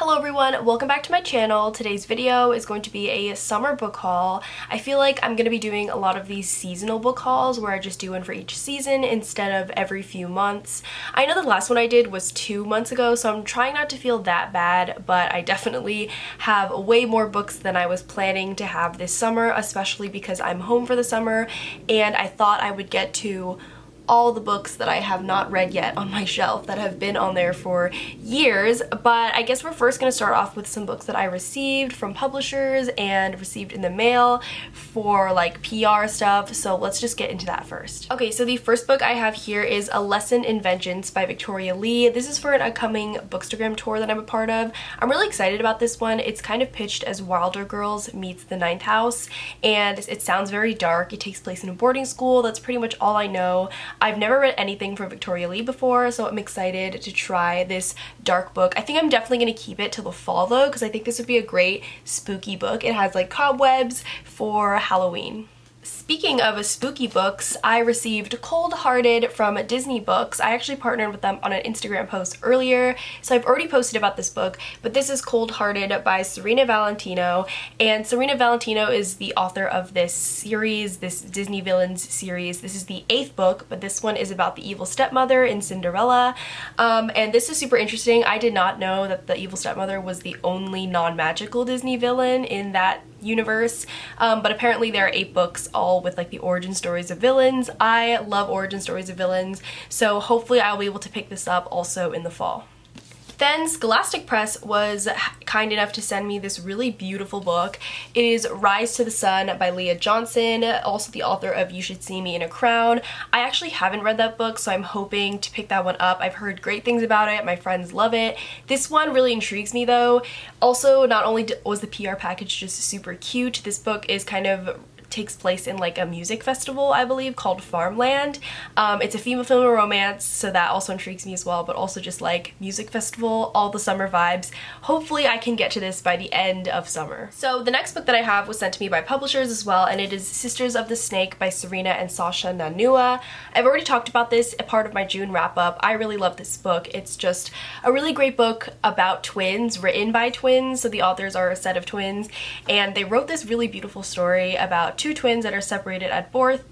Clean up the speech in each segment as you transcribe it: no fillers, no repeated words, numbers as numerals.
Hello everyone, welcome back to my channel. Today's video is going to be a summer book haul. I feel like I'm going to be doing a lot of these seasonal book hauls where I just do one for each season instead of every few months. I know the last one I did was 2 months ago, so I'm trying not to feel that bad, but I definitely have way more books than I was planning to have this summer, especially because I'm home for the summer and I thought I would get to all the books that I have not read yet on my shelf that have been on there for years. But I guess we're first going to start off with some books that I received from publishers and received in the mail for like PR stuff, so let's just get into that first. Okay, so the first book I have here is A Lesson in Vengeance by Victoria Lee. This is for an upcoming Bookstagram tour that I'm a part of. I'm really excited about this one. It's kind of pitched as Wilder Girls meets The Ninth House, and it sounds very dark. It takes place in a boarding school. That's pretty much all I know. I've never read anything from Victoria Lee before, so I'm excited to try this dark book. I think I'm definitely going to keep it till the fall though, because I think this would be a great spooky book. It has like cobwebs for Halloween. Speaking of spooky books, I received Cold Hearted from Disney Books. I actually partnered with them on an Instagram post earlier, so I've already posted about this book, but this is Cold Hearted by Serena Valentino, and Serena Valentino is the author of this series, this Disney Villains series. This is the 8th book, but this one is about the evil stepmother in Cinderella, and this is super interesting. I did not know that the evil stepmother was the only non-magical Disney villain in that universe, but apparently there are 8 books all with like the origin stories of villains. I love origin stories of villains, so hopefully I'll be able to pick this up also in the fall. Then Scholastic Press was kind enough to send me this really beautiful book. It is Rise to the Sun by Leah Johnson, also the author of You Should See Me in a Crown. I actually haven't read that book, so I'm hoping to pick that one up. I've heard great things about it. My friends love it. This one really intrigues me though. Also, not only was the PR package just super cute, this book is kind of takes place in like a music festival, I believe, called Farmland. It's a female romance, so that also intrigues me as well, but also just like music festival, all the summer vibes. Hopefully I can get to this by the end of summer. So the next book that I have was sent to me by publishers as well, and it is Sisters of the Snake by Serena and Sasha Nanua. I've already talked about this, a part of my June wrap up. I really love this book. It's just a really great book about twins, written by twins, so the authors are a set of twins, and they wrote this really beautiful story about 2 twins that are separated at birth.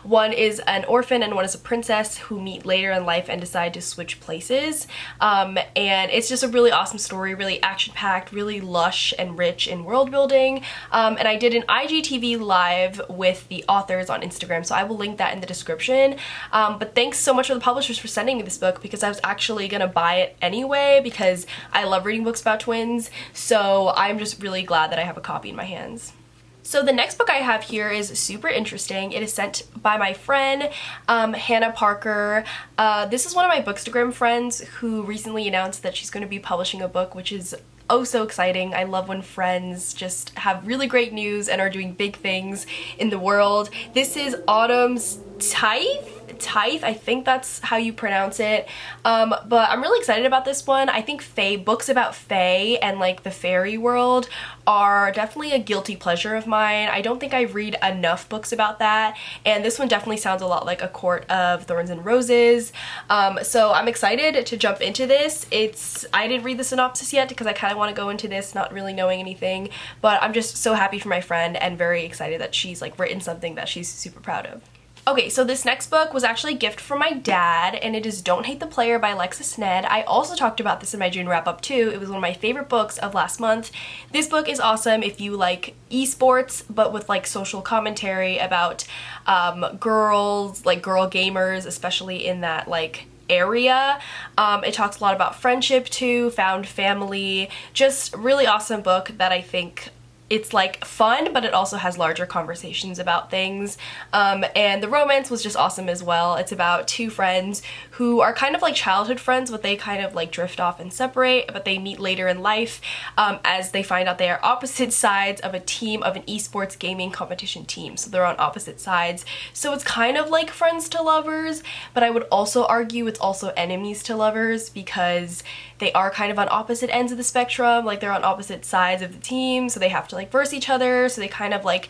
One is an orphan and one is a princess who meet later in life and decide to switch places. And it's just a really awesome story, really action-packed, really lush and rich in world building. And I did an IGTV live with the authors on Instagram, so I will link that in the description. But thanks so much for the publishers for sending me this book, because I was actually gonna buy it anyway because I love reading books about twins, so I'm just really glad that I have a copy in my hands. So the next book I have here is super interesting. It is sent by my friend, Hannah Parker. This is one of my Bookstagram friends who recently announced that she's going to be publishing a book, which is oh so exciting. I love when friends just have really great news and are doing big things in the world. This is Autumn's Tithe, I think that's how you pronounce it, but I'm really excited about this one. I think books about fae and like the fairy world are definitely a guilty pleasure of mine. I don't think I read enough books about that, and this one definitely sounds a lot like A Court of Thorns and Roses, so I'm excited to jump into this. I didn't read the synopsis yet because I kind of want to go into this not really knowing anything, but I'm just so happy for my friend and very excited that she's like written something that she's super proud of. Okay, so this next book was actually a gift from my dad, and it is Don't Hate the Player by Alexis, Nedd. I also talked about this in my June wrap-up too. It was one of my favorite books of last month. This book is awesome if you like esports, but with like social commentary about girls, like girl gamers, especially in that like area. It talks a lot about friendship too, found family, just really awesome book that I think it's like fun, but it also has larger conversations about things, and the romance was just awesome as well. It's about 2 friends who are kind of like childhood friends, but they kind of like drift off and separate, but they meet later in life as they find out they are opposite sides of a team of an esports gaming competition team, so they're on opposite sides. So it's kind of like friends to lovers, but I would also argue it's also enemies to lovers, because they are kind of on opposite ends of the spectrum. Like they're on opposite sides of the team, so they have to like verse each other, so they kind of like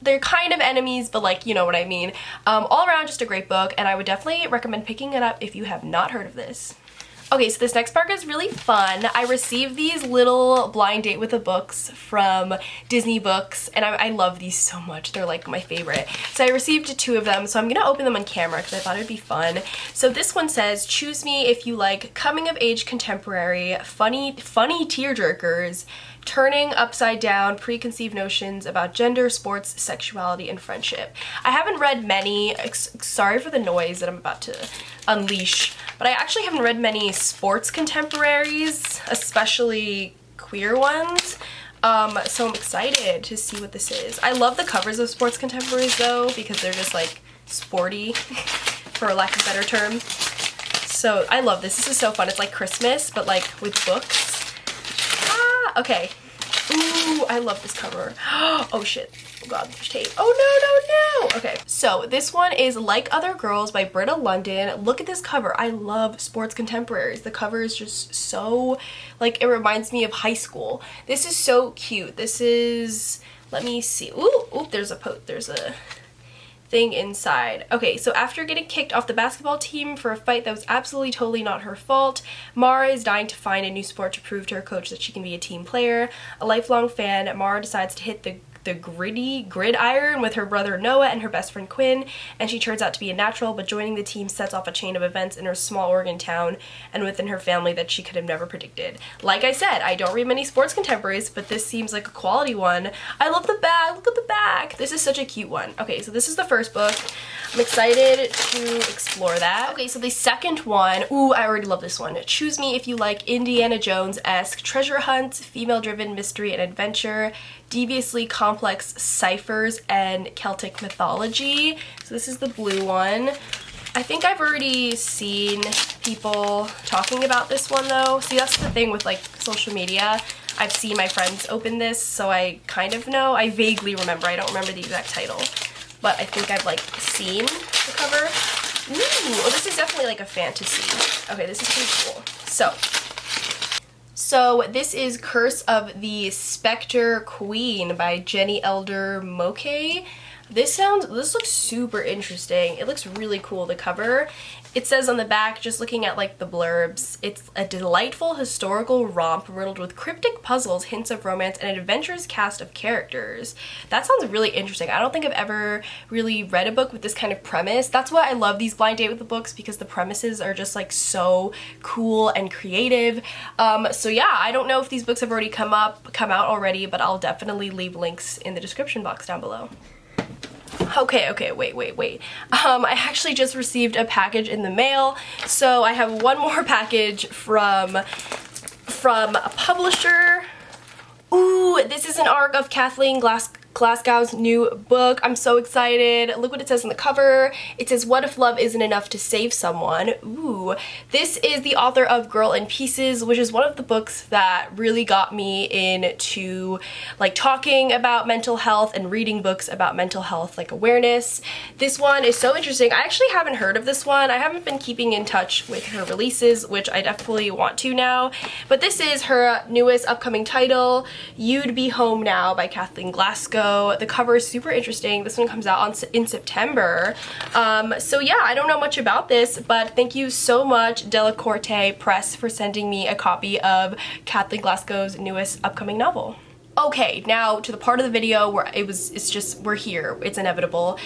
they're kind of enemies, but like, you know what I mean. All around just a great book, and I would definitely recommend picking it up if you have not heard of this. Okay, so this next part is really fun. I received these little blind date with the books from Disney Books, and I love these so much. They're like my favorite. So I received 2 of them, so I'm gonna open them on camera because I thought it'd be fun. So this one says, choose me if you like coming of age contemporary, funny tearjerkers, turning upside down preconceived notions about gender, sports, sexuality, and friendship. I haven't read many, sorry for the noise that I'm about to unleash, but I actually haven't read many sports contemporaries, especially queer ones. So I'm excited to see what this is. I love the covers of sports contemporaries though, because they're just like sporty, for lack of a better term. So I love this. This is so fun. It's like Christmas, but like with books. Okay. Ooh, I love this cover. Oh shit. Oh god, there's tape. Oh no. Okay. So this one is Like Other Girls by Britta Lundin. Look at this cover. I love sports contemporaries. The cover is just so, like, it reminds me of high school. This is so cute. This is, let me see. Ooh, there's a thing inside. Okay, so after getting kicked off the basketball team for a fight that was absolutely totally not her fault, Mara is dying to find a new sport to prove to her coach that she can be a team player. A lifelong fan, Mara decides to hit the gridiron with her brother Noah and her best friend Quinn, and she turns out to be a natural, but joining the team sets off a chain of events in her small Oregon town and within her family that she could have never predicted. Like I said, I don't read many sports contemporaries, but this seems like a quality one. I love the back. Look at the back. This is such a cute one. Okay, so this is the first book. I'm excited to explore that. Okay, so the second one, ooh, I already love this one. Choose me if you like Indiana Jones-esque treasure hunts, female-driven mystery and adventure, deviously complex ciphers, and Celtic mythology. So this is the blue one. I think I've already seen people talking about this one though. See, that's the thing with like social media. I've seen my friends open this, so I kind of know. I vaguely remember. I don't remember the exact title, but I think I've like seen the cover. Ooh, oh, this is definitely like a fantasy. Okay, this is pretty cool. So this is Curse of the Specter Queen by Jenny Elder Moke. This looks super interesting. It looks really cool, the cover. It says on the back, just looking at like the blurbs, it's a delightful historical romp riddled with cryptic puzzles, hints of romance, and an adventurous cast of characters. That sounds really interesting. I don't think I've ever really read a book with this kind of premise. That's why I love these blind date with the books, because the premises are just like so cool and creative. So yeah, I don't know if these books have already come out already, but I'll definitely leave links in the description box down below. Okay, wait. I actually just received a package in the mail, so I have one more package from a publisher. Ooh, this is an arc of Kathleen Glasgow's new book. I'm so excited. Look what it says on the cover. It says, "What if love isn't enough to save someone?" Ooh. This is the author of Girl in Pieces, which is one of the books that really got me into like talking about mental health and reading books about mental health, like awareness. This one is so interesting. I actually haven't heard of this one. I haven't been keeping in touch with her releases, which I definitely want to now. But this is her newest upcoming title, You'd Be Home Now by Kathleen Glasgow. The cover is super interesting. This one comes out in September. So yeah, I don't know much about this, but thank you so much, Delacorte Press, for sending me a copy of Kathleen Glasgow's newest upcoming novel. Okay, now to the part of the video where we're here, it's inevitable.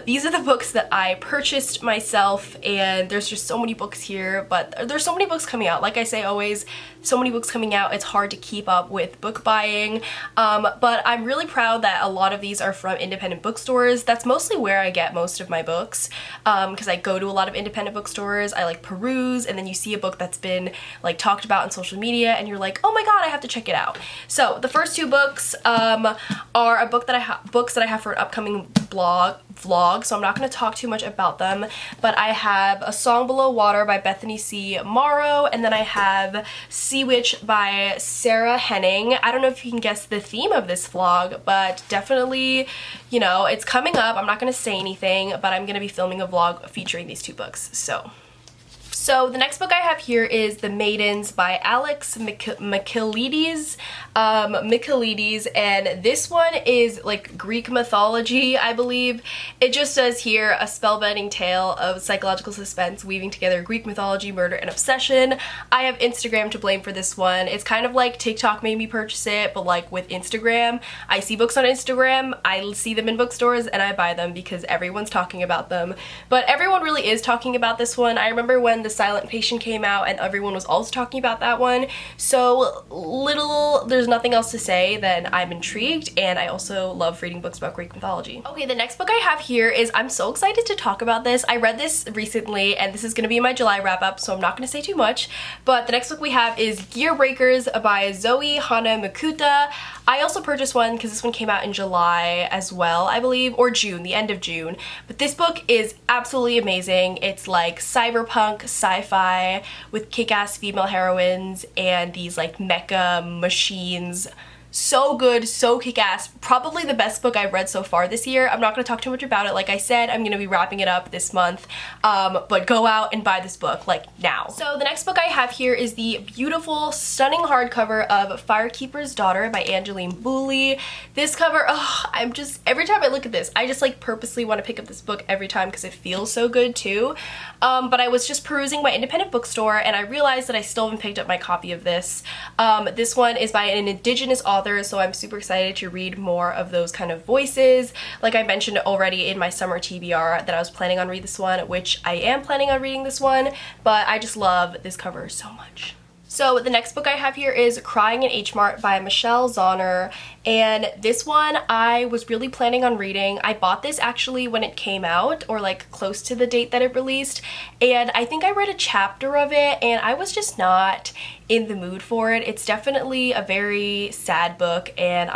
These are the books that I purchased myself, and there's just so many books here, but there's so many books coming out. Like I say always, so many books coming out, it's hard to keep up with book buying, but I'm really proud that a lot of these are from independent bookstores. That's mostly where I get most of my books, because I go to a lot of independent bookstores. I like peruse, and then you see a book that's been like talked about on social media, and you're like, oh my god, I have to check it out. So the first two books are a book that books that I have for an upcoming vlog, so I'm not going to talk too much about them, but I have A Song Below Water by Bethany Morrow, and then I have Sea Witch by Sarah Henning. I don't know if you can guess the theme of this vlog, but definitely, you know, it's coming up. I'm not going to say anything, but I'm going to be filming a vlog featuring these two books. So So the next book I have here is The Maidens by Michaelides, and this one is like Greek mythology, I believe. It just says here, a spellbinding tale of psychological suspense weaving together Greek mythology, murder, and obsession. I have Instagram to blame for this one. It's kind of like TikTok made me purchase it, but like with Instagram. I see books on Instagram, I see them in bookstores, and I buy them because everyone's talking about them. But everyone really is talking about this one. I remember when The Silent Patient came out and everyone was also talking about that one. So there's nothing else to say than I'm intrigued, and I also love reading books about Greek mythology. Okay, the next book I have here is, I'm so excited to talk about this. I read this recently and this is going to be my July wrap up, so I'm not going to say too much. But the next book we have is Gearbreakers by Zoe, Hana, mikuta. I also purchased one because this one came out in July as well, I believe, or June, the end of June. But this book is absolutely amazing. It's like cyberpunk, sci-fi with kick-ass female heroines and these like mecha machines. So good, so kick-ass. Probably the best book I've read so far this year. I'm not going to talk too much about it. Like I said, I'm going to be wrapping it up this month, but go out and buy this book, like, now. So the next book I have here is the beautiful, stunning hardcover of Firekeeper's Daughter by Angeline Boulley. This cover, every time I look at this, I just like purposely want to pick up this book every time because it feels so good too. But I was just perusing my independent bookstore and I realized that I still haven't picked up my copy of this. This one is by an indigenous author, so I'm super excited to read more of those kind of voices. Like I mentioned already in my summer TBR that I was planning on reading this one, which I am planning on reading this one, but I just love this cover so much. So the next book I have here is Crying in Hmart by Zauner, and this one I was really planning on reading. I bought this actually when it came out, or like close to the date that it released, and I think I read a chapter of it and I was just not in the mood for it. It's definitely a very sad book, and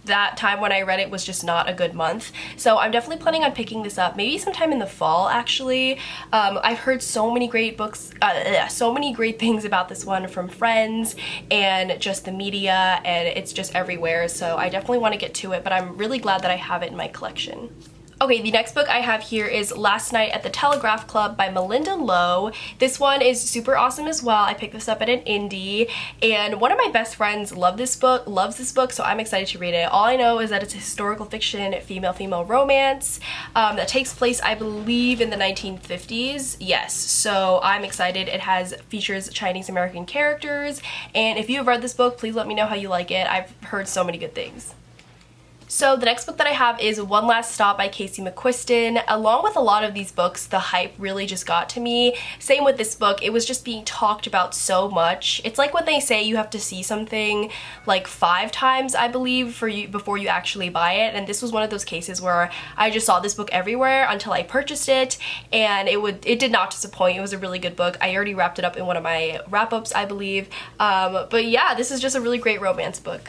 that time when I read it was just not a good month. So I'm definitely planning on picking this up maybe sometime in the fall, actually. I've heard so many great things about this one from friends and just the media, and it's just everywhere. So I definitely want to get to it, but I'm really glad that I have it in my collection. Okay, the next book I have here is Last Night at the Telegraph Club by Malinda. This one is super awesome as well. I picked this up at an indie, and one of my best friends loves this book, so I'm excited to read it. All I know is that it's a historical fiction, female-female romance that takes place, I believe, in the 1950s. Yes, so I'm excited. It features Chinese American characters, and if you have read this book, please let me know how you like it. I've heard so many good things. So the next book that I have is One Last Stop by mcquiston. Along with a lot of these books, the hype really just got to me. Same with this book, it was just being talked about so much. It's like when they say you have to see something like 5 times, I believe, before you actually buy it, and this was one of those cases where I just saw this book everywhere until I purchased it, and it did not disappoint. It was a really good book. I already wrapped it up in one of my wrap-ups, I believe. But yeah, this is just a really great romance book.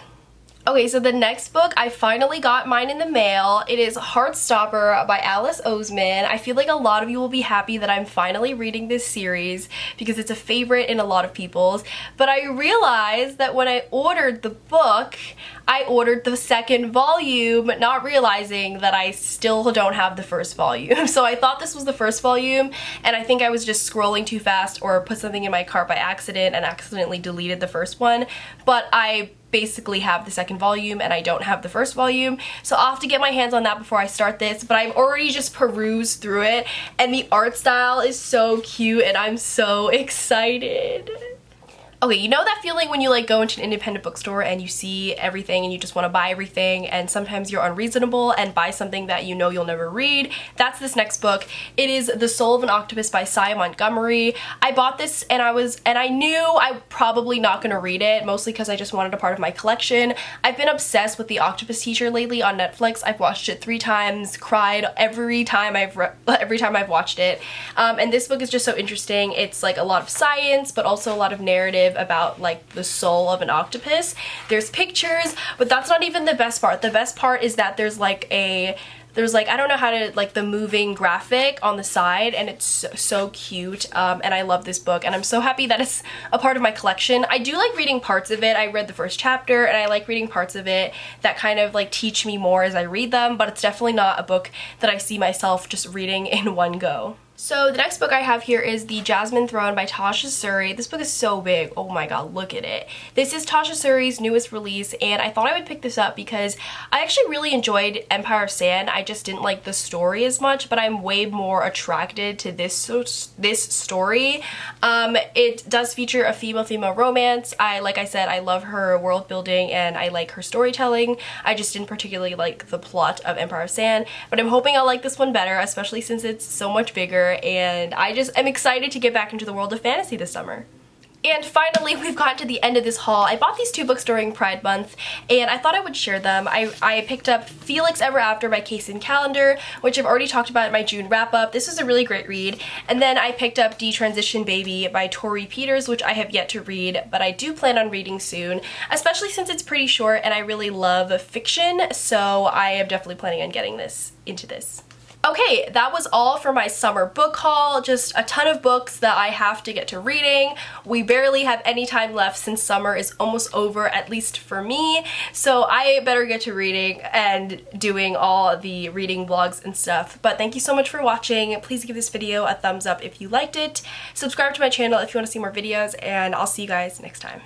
Okay, so the next book, I finally got mine in the mail. It is Heartstopper by Oseman. I feel like a lot of you will be happy that I'm finally reading this series because it's a favorite in a lot of people's. But I realized that when I ordered the book, I ordered the second volume, not realizing that I still don't have the first volume. So I thought this was the first volume, and I think I was just scrolling too fast or put something in my cart by accident and accidentally deleted the first one. But I basically have the second volume and I don't have the first volume, so I'll have to get my hands on that before I start this. But I've already just perused through it and the art style is so cute and I'm so excited. Okay, you know that feeling when you like go into an independent bookstore and you see everything and you just want to buy everything, and sometimes you're unreasonable and buy something that you know you'll never read? That's this next book. It is The Soul of an Octopus by Cy Montgomery. I bought this and I knew I'm probably not going to read it, mostly because I just wanted a part of my collection. I've been obsessed with The Octopus Teacher lately on Netflix. I've watched it 3 times, cried every time I've watched it. And this book is just so interesting. It's like a lot of science, but also a lot of narrative about like the soul of an octopus. There's pictures, but that's not even the best part. The best part is that there's like I don't know how to, like, the moving graphic on the side, and it's so cute, and I love this book, and I'm so happy that it's a part of my collection. I do like reading parts of it. I read the first chapter, and I like reading parts of it that kind of like teach me more as I read them, but it's definitely not a book that I see myself just reading in one go. So the next book I have here is The Jasmine Throne by Tasha Suri. This book is so big. Oh my god, look at it. This is Tasha Suri's newest release, and I thought I would pick this up because I actually really enjoyed Empire of Sand. I just didn't like the story as much, but I'm way more attracted to this story. It does feature a female-female romance. Like I said, I love her world building and I like her storytelling. I just didn't particularly like the plot of Empire of Sand, but I'm hoping I'll like this one better, especially since it's so much bigger, and I just am excited to get back into the world of fantasy this summer. And finally, we've gotten to the end of this haul. I bought these two books during Pride Month, and I thought I would share them. I picked up Felix Ever After by Kathleen Calendar, which I've already talked about in my June wrap-up. This was a really great read. And then I picked up Detransition Baby by Tori Peters, which I have yet to read, but I do plan on reading soon, especially since it's pretty short and I really love fiction, so I am definitely planning on getting into this. Okay, that was all for my summer book haul. Just a ton of books that I have to get to reading. We barely have any time left since summer is almost over, at least for me. So I better get to reading and doing all the reading vlogs and stuff. But thank you so much for watching. Please give this video a thumbs up if you liked it. Subscribe to my channel if you want to see more videos, and I'll see you guys next time.